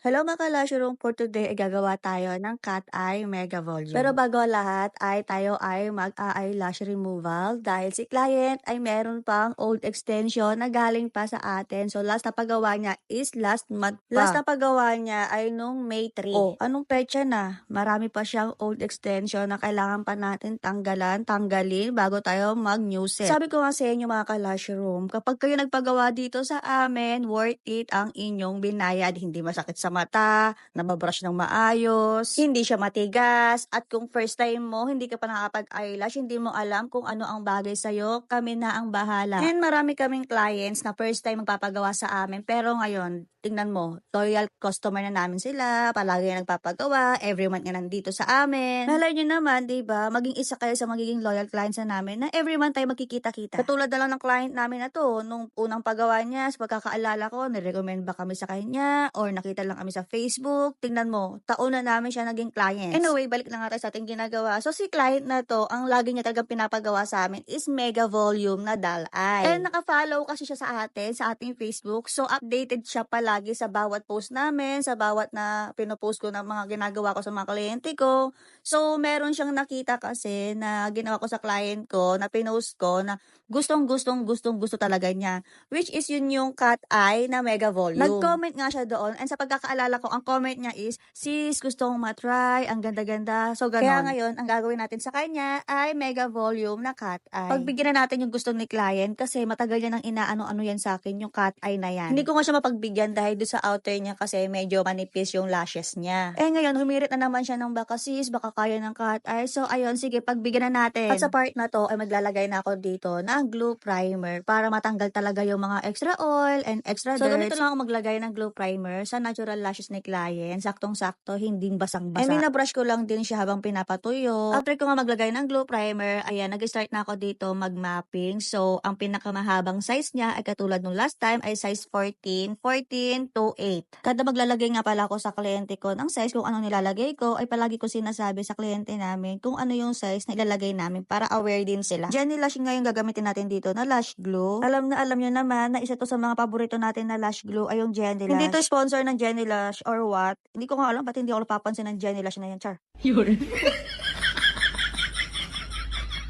Hello mga ka-Lush for today ay gagawa tayo ng cat eye mega volume. Pero bago lahat ay tayo ay mag-eyelash removal dahil si client ay meron pang old extension na galing pa sa atin. So last na paggawa niya is last month pa. Last na paggawa niya ay nung May 3. Oh, anong petsa na? Marami pa siyang old extension na kailangan pa natin tanggalin bago tayo mag-new set. Sabi ko nga sa inyo mga ka-Lush kapag kayo nagpagawa dito sa amin, worth it ang inyong binayad. Hindi masakit sa mata, nababrush ng maayos, hindi siya matigas, at kung first time mo, hindi ka pa nakakapag-eyelash, hindi mo alam kung ano ang bagay sa'yo, kami na ang bahala. And marami kaming clients na first time magpapagawa sa amin, pero ngayon, tingnan mo, loyal customer na namin sila, palagi na nagpapagawa, every month nga nandito sa amin. Malay nyo naman, diba, maging isa kayo sa magiging loyal clients na namin na every month tayo magkikita-kita. Katulad na lang ng client namin na to, nung unang paggawa niya, sa pagkakaalala ko, nirecommend ba kami sa kanya, or nakita lang kami sa Facebook, tingnan mo, taon na namin siya naging client. Anyway, balik na nga tayo sa ating ginagawa. So, si client na to, ang lagi niya talagang pinapagawa sa amin is mega volume na doll eye. And naka-follow kasi siya sa atin, sa ating Facebook. So, updated siya palagi sa bawat post namin, sa bawat na pinopost ko ng mga ginagawa ko sa mga kliyente ko. So, meron siyang nakita kasi na ginawa ko sa client ko, na pinost ko, na gustong-gusto talaga niya. Which is yun yung cat eye na mega volume. Nag-comment nga siya doon, and sa pagkakaalala ko, ang comment niya is, sis, gusto kong matry, ang ganda-ganda. So, ganon. Kaya ngayon, ang gagawin natin sa kanya ay mega volume na cat eye. Pagbigyan na natin yung gusto ni client kasi matagal niya nang inaano-ano yan sa akin, yung cat eye na yan. Hindi ko nga siya mapagbigyan dahil doon sa outer niya kasi medyo manipis yung lashes niya. Eh ngayon, humirit na naman siya ng baka sis, baka kaya ng cat eye. So, ayun, sige, pagbigyan na natin. At sa part na to, ay maglalagay na ako dito ng glue primer para matanggal talaga yung mga extra oil and extra dirt. So, ganito lang ako maglagay ng glue primer sa natural lashes ni client. Saktong-sakto, hindi basang-basa. And binabrush ko lang din siya habang pinapatuyo. After ko nga maglagay ng glue primer, ayan, nag-start na ako dito mag-mapping. So, ang pinakamahabang size niya ay katulad nung last time ay size 14 to 8. Kada maglalagay nga pala ako sa kliyente ko ng size kung anong nilalagay ko, ay palagi ko sinasabi sa kliyente namin kung ano yung size na ilalagay namin para aware din sila. Jenny Lash ngayon gagamitin natin dito na lash glue. Alam nyo naman na isa to sa mga paborito natin na lash glue ay yung Jenny Lash. Hindi to sponsor ng Jenny Lash or what. Hindi ko nga alam ba't hindi ako napapansin ng Jenny Lash na yan, char. Yun.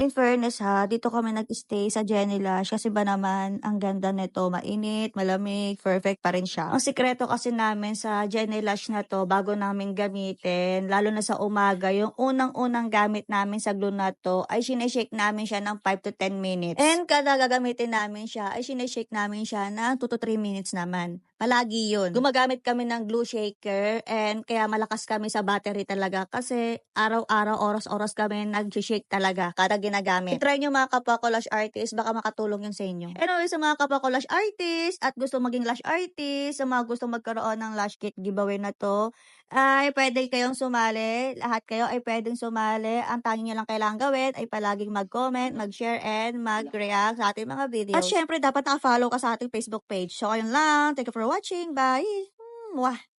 In fairness ha, dito kami nag-stay sa Jenny Lash kasi ba naman ang ganda nito, mainit, malamig, perfect pa rin siya. Ang sikreto kasi namin sa Jenny Lash na to bago namin gamitin, lalo na sa umaga, yung unang-unang gamit namin sa glue na to ay sineshake namin siya ng 5 to 10 minutes. And kada gagamitin namin siya ay sineshake namin siya ng 2 to 3 minutes naman. Palagi yun. Gumagamit kami ng glue shaker and kaya malakas kami sa battery talaga kasi araw-araw, oras-oras kami nag-shake talaga kada ginagamit. I-try nyo mga kapwa ko lash artist, baka makatulong yun sa inyo. Anyway, sa mga kapwa ko lash artist at gusto maging lash artist, sa mga gusto magkaroon ng lash kit giveaway na to, ay pwede kayong sumali. Lahat kayo ay pwedeng sumali. Ang tanging nyo lang kailangan gawin ay palaging mag-comment, mag-share, and mag-react sa ating mga videos. At syempre, dapat naka-follow ka sa ating Facebook page. So, ayun lang. Thank you for watching. Bye! Mwah!